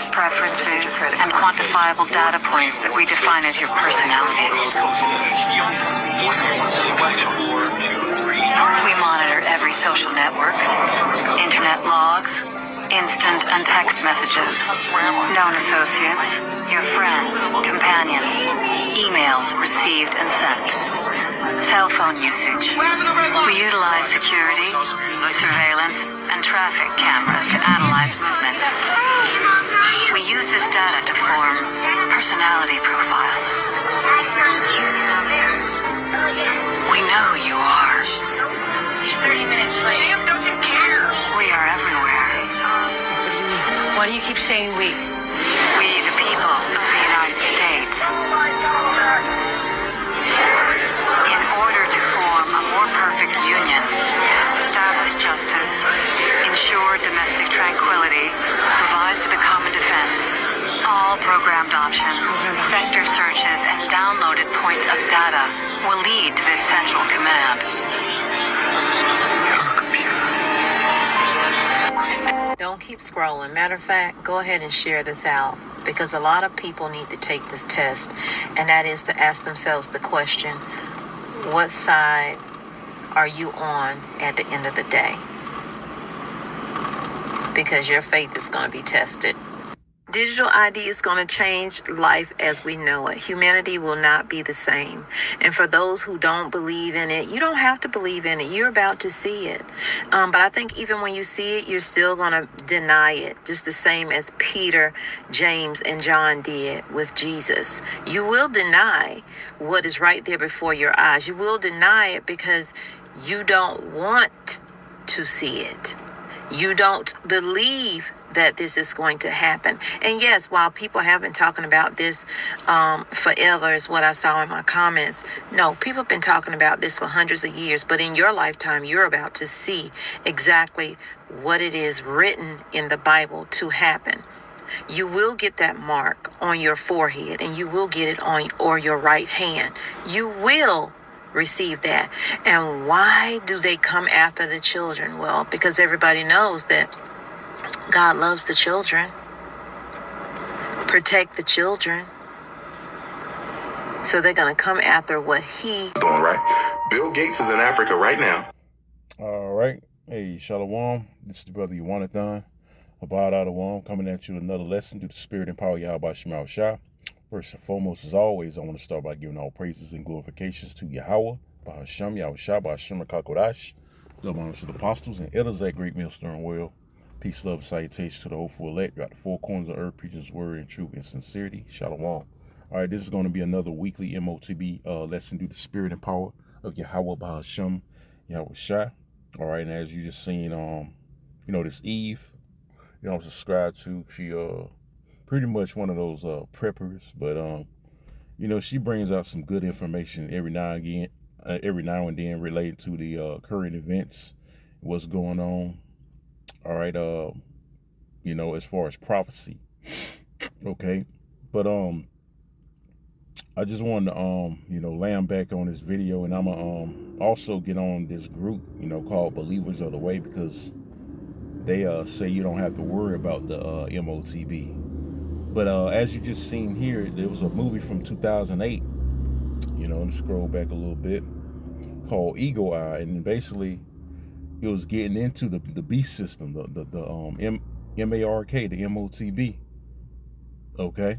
beliefs, preferences, and quantifiable data points that we define as your personality. We monitor every social network, internet logs, instant and text messages, known associates, your friends, companions, emails received and sent, cell phone usage. We utilize security, surveillance, and traffic cameras to analyze movements. We use this data to form personality profiles. We know who you are. He's 30 minutes late. Sam doesn't care. We are everywhere. What do you mean? Why do you keep saying we? We, the people of the United States. In order to form a more perfect union, establish justice, ensure domestic tranquility, provide for the common defense, all programmed options, sector searches, and downloaded points of data will lead to this central command. Don't keep scrolling. Matter of fact, go ahead and share this out, because a lot of people need to take this test, and that is to ask themselves the question, what side are you on at the end of the day? Because your faith is going to be tested. Digital ID is going to change life as we know it. Humanity will not be the same. And for those who don't believe in it, you don't have to believe in it. You're about to see it. But I think even when you see it, you're still going to deny it, just the same as Peter, James, and John did with Jesus. You will deny what is right there before your eyes. You will deny it because you don't want to see it. You don't believe that this is going to happen. And yes, while people have been talking about this forever, is what I saw in my comments. No, people have been talking about this for hundreds of years, but in your lifetime, you're about to see exactly what it is written in the Bible to happen. You will get that mark on your forehead, and you will get it on or your right hand. You will receive that. And why do they come after the children? Well, because everybody knows that God loves the children. Protect the children. So they're going to come after what he... Doing right. Bill Gates is in Africa right now. All right. Hey, Shalom. This is the brother Yawanathan. Abad Adawam, coming at you with another lesson through the spirit and power of Yahweh Shema Shah. First and foremost, as always, I want to start by giving all praises and glorifications to Yahweh, Bahasham, Yahweh Shah, Bahasham, Kakodash, double honors to the apostles and elders at Great Millstone World. Peace, love, salutation to the hopeful elect throughout the four corners of earth, preaching his word in truth and sincerity. Shalom. All right, this is going to be another weekly MOTB lesson through the spirit and power of Yahweh, Bahasham, Yahweh Shah. All right, and as you just seen, this Eve, subscribe to, she pretty much one of those preppers, but she brings out some good information every now and then related to the current events, what's going on. All right, as far as prophecy, okay, but I just wanted to land back on this video, and I'm gonna also get on this group, called Believers of the Way, because they say you don't have to worry about the MOTB. But as you just seen here, there was a movie from 2008, let me scroll back a little bit, called Eagle Eye, and basically it was getting into the beast system, the MARK, the MOTB, okay,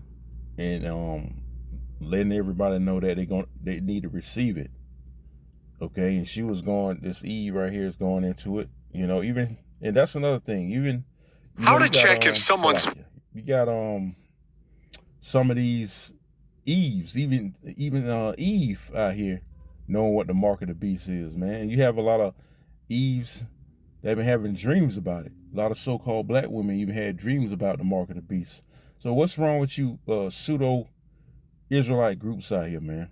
and letting everybody know that they need to receive it, okay. And she was this Eve right here is going into it, even, and that's another thing, even how to check if someone's you got some of these Eves, even Eve out here knowing what the mark of the beast is, man. You have a lot of Eves that have been having dreams about it. A lot of so-called black women even had dreams about the mark of the beast. So what's wrong with you pseudo-Israelite groups out here, man?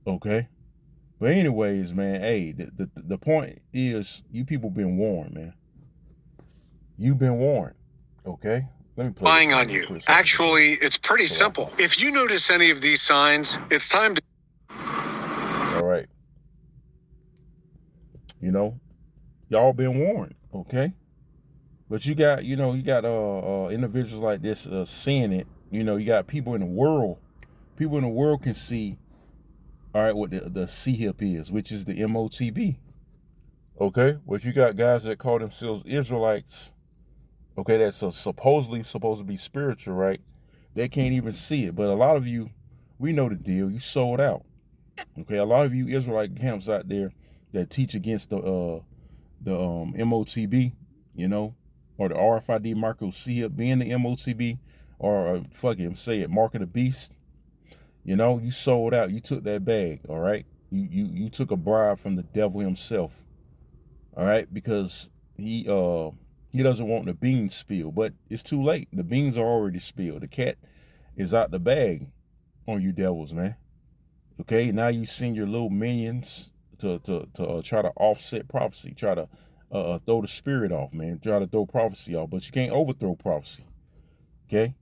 Okay? But anyways, man, hey, the point is, you people been warned, man. You've been warned, okay? Let me play spying on you. Actually, it's pretty simple. If you notice any of these signs, it's time to... All right. Y'all been warned, okay? But you got, you got individuals like this seeing it. You got people in the world. People in the world can see, all right, what the C-hip is, which is the MOTB. Okay? But you got guys that call themselves Israelites, okay, that's supposedly supposed to be spiritual, right? They can't even see it. But a lot of you, we know the deal. You sold out. Okay, a lot of you Israelite camps out there that teach against the MOTB, or the RFID Marco C-hip being the MOTB, or fuck it, say it, Mark of the Beast. You sold out. You took that bag, all right? You took a bribe from the devil himself, all right? Because he doesn't want the beans spilled, but it's too late. The beans are already spilled. The cat is out the bag on you devils, man. Okay, now you send your little minions to try to offset prophecy, try to throw the spirit off, man. Try to throw prophecy off, but you can't overthrow prophecy. Okay,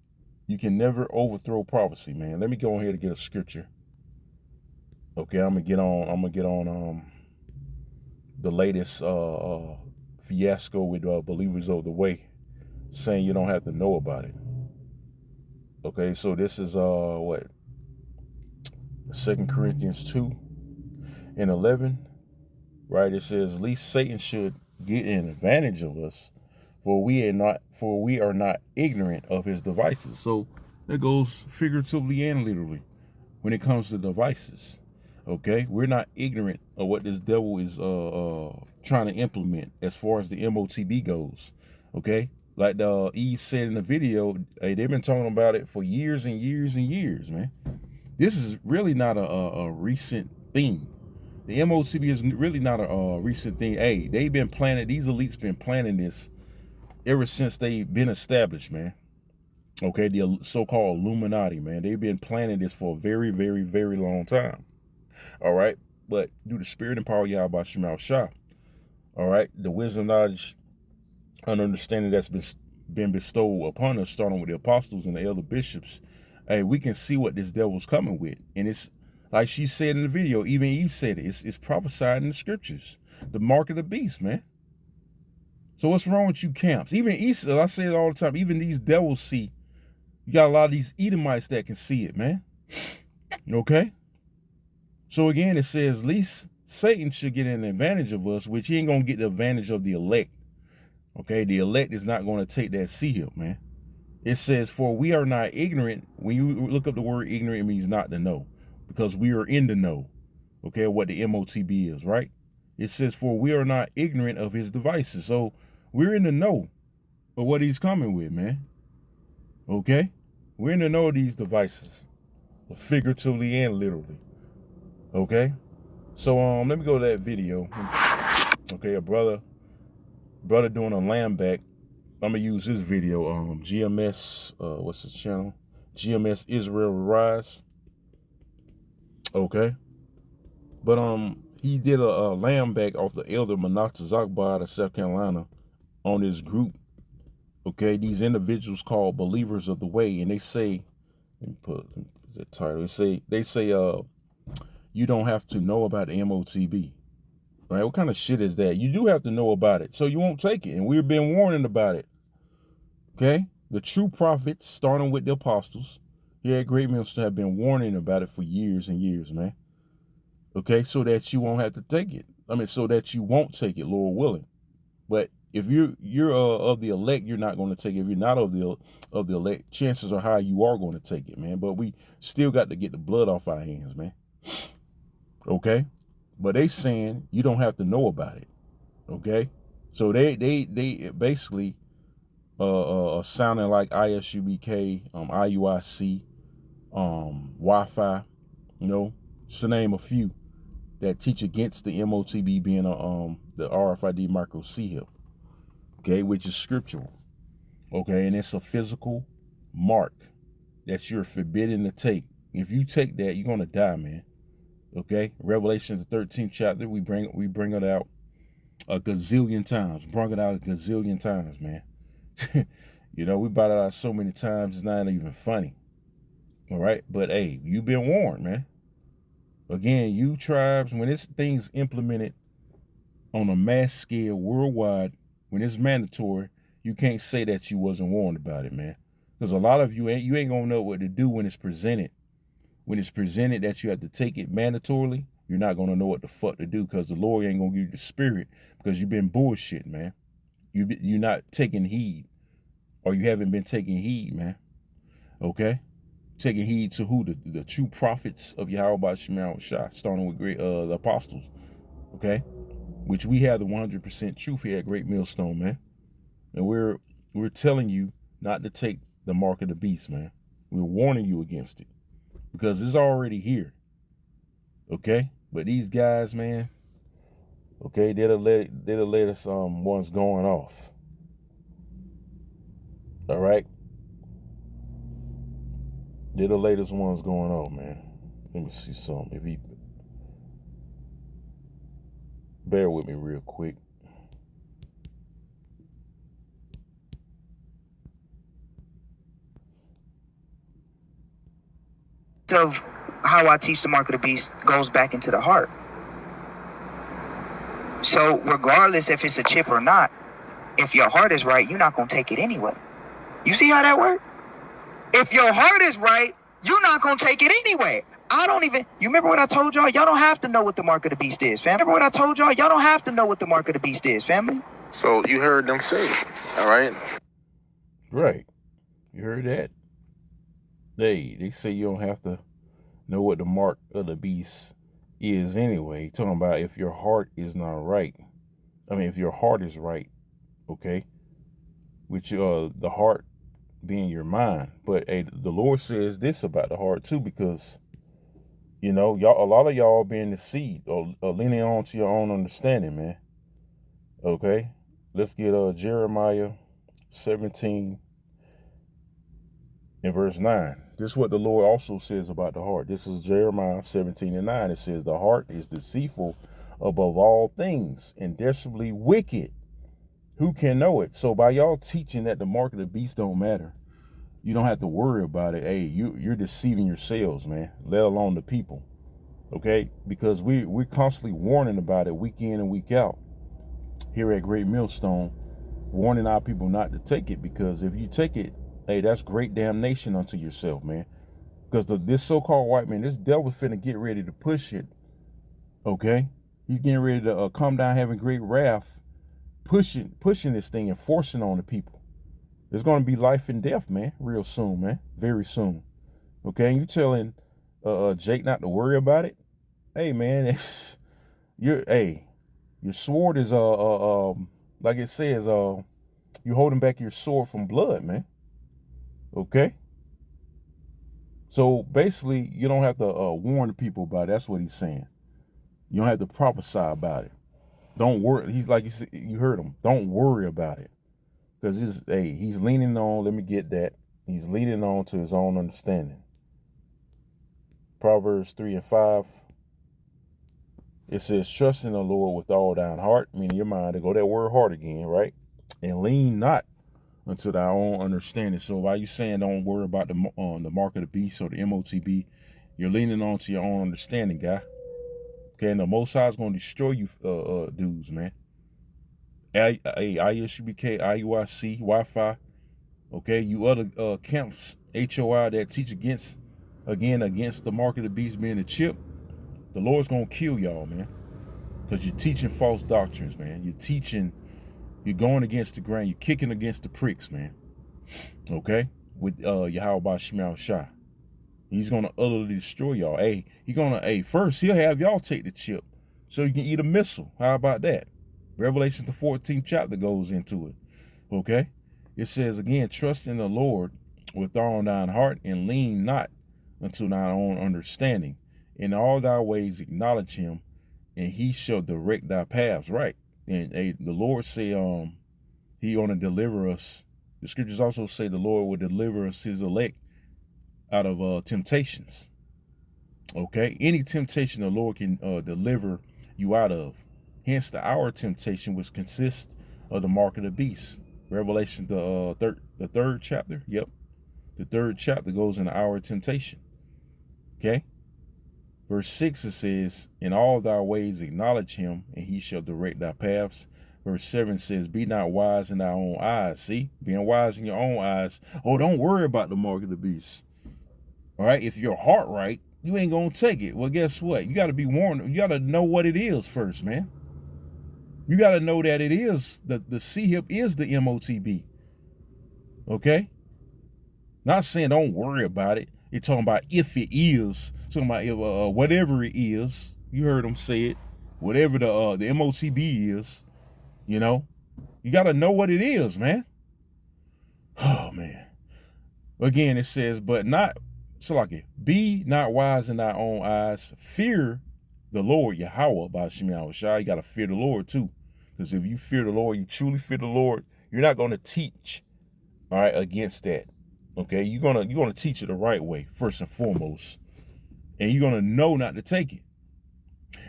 you can never overthrow prophecy, man. Let me go ahead and get a scripture. Okay, I'm gonna get on the latest fiasco with believers of the way, saying you don't have to know about it. Okay, so this is what? 2 Corinthians 2:11, right? It says, "Least Satan should get an advantage of us, for we are not ignorant of his devices." So that goes figuratively and literally when it comes to devices. Okay, we're not ignorant of what this devil is trying to implement as far as the MOTB goes. Okay, like Eve said in the video, hey, they've been talking about it for years and years and years, man. This is really not a recent thing. The MOTB is really not a recent thing. Hey, they've been planning, these elites been planning this ever since they've been established, man. Okay, the so-called Illuminati, man. They've been planning this for a very, very, very long time. All right, but due to spirit and power of Yahweh Shemal Shah, all right, the wisdom, knowledge, and understanding that's been bestowed upon us, starting with the apostles and the elder bishops, hey, we can see what this devil's coming with. And it's like she said in the video, even Eve said it, it's prophesied in the scriptures. The mark of the beast, man. So what's wrong with you camps? Even Esau, I say it all the time, even these devils see. You got a lot of these Edomites that can see it, man. Okay? So again, it says, least Satan should get an advantage of us, which he ain't going to get the advantage of the elect. Okay? The elect is not going to take that C-hip, man. It says, for we are not ignorant. When you look up the word ignorant, it means not to know. Because we are in the know. Okay, what the MOTB is, right? It says, for we are not ignorant of his devices. So we're in the know of what he's coming with, man. Okay? We're in the know of these devices. Figuratively and literally. Okay? So let me go to that video. Okay, a brother doing a lamb back. I'm gonna use this video. GMS, what's his channel? GMS Israel Rise. Okay, but he did a lamb back off the elder Manasseh Zakbar out of South Carolina on his group. Okay, these individuals called believers of the way, and they say, let me put the title. They say you don't have to know about the MOTB. Right? What kind of shit is that? You do have to know about it, so you won't take it. And we've been warning about it. Okay? The true prophets, starting with the apostles, here at Great Millstone, have been warning about it for years and years, man. Okay? So that you won't have to take it. I mean, so that you won't take it, Lord willing. But if you're of the elect, you're not going to take it. If you're not of the elect, chances are high you are going to take it, man. But we still got to get the blood off our hands, man. Okay? But they saying you don't have to know about it. Okay? So they basically sounding like ISUBK, IUIC, Wi-Fi, just to name a few that teach against the MOTB being the RFID micro C-hip. Okay, which is scriptural. Okay, and it's a physical mark that you're forbidden to take. If you take that, you're gonna die, man. Okay, Revelation the 13th chapter, we bring it out a gazillion times. Brought it out a gazillion times, man. We brought it out so many times, it's not even funny. All right, but hey, you've been warned, man. Again, you tribes, when this thing's implemented on a mass scale worldwide, when it's mandatory, you can't say that you wasn't warned about it, man. Because a lot of you ain't gonna know what to do when it's presented. When it's presented that you have to take it mandatorily, you're not gonna know what the fuck to do, because the Lord ain't gonna give you the spirit, because you've been bullshit, man. You're not taking heed, or you haven't been taking heed, man. Okay, taking heed to who? The true prophets of Yahweh Shema Shah, starting with the apostles. Okay, which we have the 100% truth here at Great Millstone, man. And we're telling you not to take the mark of the beast, man. We're warning you against it, because it's already here. Okay, but these guys, man, okay, they'll let us ones going off. All right, they're the latest ones going off, man. Let me see something. If he bear with me real quick. Of how I teach the mark of the beast goes back into the heart. So regardless if it's a chip or not, if your heart is right, you're not going to take it anyway. You see how that works? If your heart is right, you're not going to take it anyway. You remember what I told y'all? Y'all don't have to know what the mark of the beast is, fam. Remember what I told y'all? Y'all don't have to know what the mark of the beast is, family. So you heard them say, all right? Right. You heard that? They say you don't have to know what the mark of the beast is anyway. Talking about if your heart is not right. I mean, if your heart is right, okay? Which the heart being your mind. But the Lord says this about the heart too, because you know, a lot of y'all being deceived or leaning on to your own understanding, man. Okay? Let's get Jeremiah 17 and verse 9. This is what the Lord also says about the heart. This is Jeremiah 17 and 9. It says, the heart is deceitful above all things and desperately wicked. Who can know it? So by y'all teaching that the mark of the beast don't matter, you don't have to worry about it. Hey, you're deceiving yourselves, man, let alone the people. Okay? Because we're constantly warning about it week in and week out here at Great Millstone, warning our people not to take it, because if you take it, hey, that's great damnation unto yourself, man. Because this so-called white man, this devil finna get ready to push it. Okay? He's getting ready to come down having great wrath, pushing this thing and forcing on the people. There's going to be life and death, man, real soon, man, very soon. Okay? And you telling Jake not to worry about it? Hey, man, your sword is like it says, you're holding back your sword from blood, man. Okay? So basically, you don't have to warn people about it. That's what he's saying. You don't have to prophesy about it. Don't worry. He's like, you heard him. Don't worry about it. Because he's leaning on, let me get that. He's leaning on to his own understanding. Proverbs 3 and 5. It says, trust in the Lord with all thine heart, meaning your mind, to go that word heart again, right? And lean not unto thy own understanding. So while you saying don't worry about the mark of the beast or the MOTB, you're leaning on to your own understanding, guy. Okay, and the Most High is going to destroy you dudes, man. ISUBK, IUIC, Wi-Fi. Okay, you other camps, HOI, that teach against the mark of the beast being a chip. The Lord's going to kill y'all, man. Because you're teaching false doctrines, man. You're going against the grain. You're kicking against the pricks, man. Okay? With Yahweh Shema Shah. He's going to utterly destroy y'all. First, he'll have y'all take the chip so you can eat a missile. How about that? Revelation, the 14th chapter goes into it. Okay? It says, again, trust in the Lord with all thine heart and lean not unto thine own understanding. In all thy ways acknowledge him, and he shall direct thy paths. Right. And the Lord say he gonna deliver us. The scriptures also say the Lord will deliver us, his elect, out of temptations. Okay? Any temptation the Lord can deliver you out of. Hence the hour temptation, which consists of the mark of the beast. Revelation, the third chapter. Yep. The third chapter goes in the hour of temptation. Okay? Verse 6, it says, in all thy ways acknowledge him, and he shall direct thy paths. Verse 7 says, be not wise in thy own eyes. See, being wise in your own eyes. Oh, don't worry about the mark of the beast. All right, if your heart right, you ain't gonna take it. Well, guess what? You got to be warned. You got to know what it is first, man. You got to know that it is, the C-hip is the MOTB. Okay? Not saying don't worry about it. It's talking about if it is. It's talking about if, whatever it is. You heard them say it. Whatever the MOTB is, you know. You got to know what it is, man. Oh, man. Again, it says, but not... So like, be not wise in thy own eyes. Fear the Lord, Yahweh, by Shem Yahushua. You got to fear the Lord too. Because if you fear the Lord, you truly fear the Lord, you're not going to teach, all right, against that. Okay, you're gonna teach it the right way, first and foremost. And you're going to know not to take it.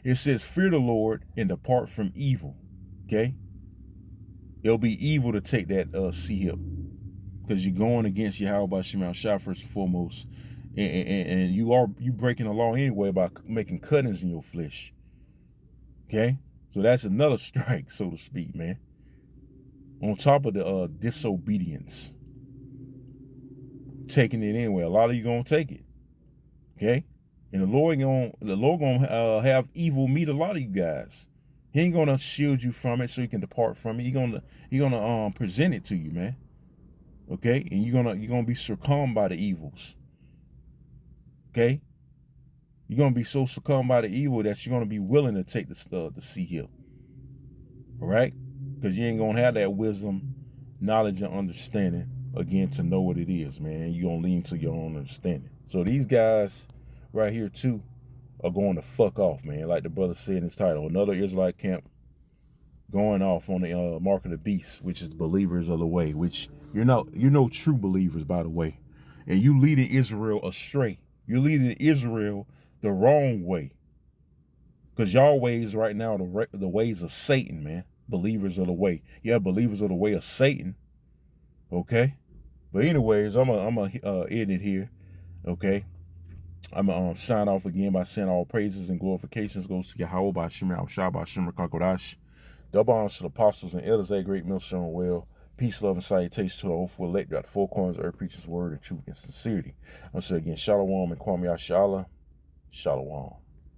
It says, fear the Lord and depart from evil. Okay? It'll be evil to take that C-hip. Because you're going against Yahweh by Shem Yahushua, first and foremost. And you breaking the law anyway by making cuttings in your flesh. Okay? So that's another strike, so to speak, man. On top of the disobedience. Taking it anyway. A lot of you gonna take it. Okay? And the Lord gonna have evil meet a lot of you guys. He ain't gonna shield you from it so you can depart from it. He gonna present it to you, man. Okay? And you're gonna be succumbed by the evils. Okay? You're going to be so succumbed by the evil that you're going to be willing to take the C-hip. All right? Because you ain't going to have that wisdom, knowledge, and understanding, again, to know what it is, man. You're going to lean to your own understanding. So these guys right here, too, are going to fuck off, man. Like the brother said in his title, another Israelite camp going off on the mark of the beast, which is believers of the way, which you're no true believers, by the way. And you leading Israel astray. You're leading Israel the wrong way. Because y'all ways right now are the ways of Satan, man. Believers of the way. Yeah, believers of the way of Satan. Okay? But anyways, I'm gonna end it here. Okay? I'm gonna sign off again by saying all praises and glorifications goes to Yahweh by Shem Yahushua by Shem Kakodash. Double honors to the apostles and elders, a great millstone well. Peace, love, and salutation to the hopeful elect that the four corners of earth preaches word and truth and sincerity. I'll say again, Shalom and Kwame Yashala. Shalom.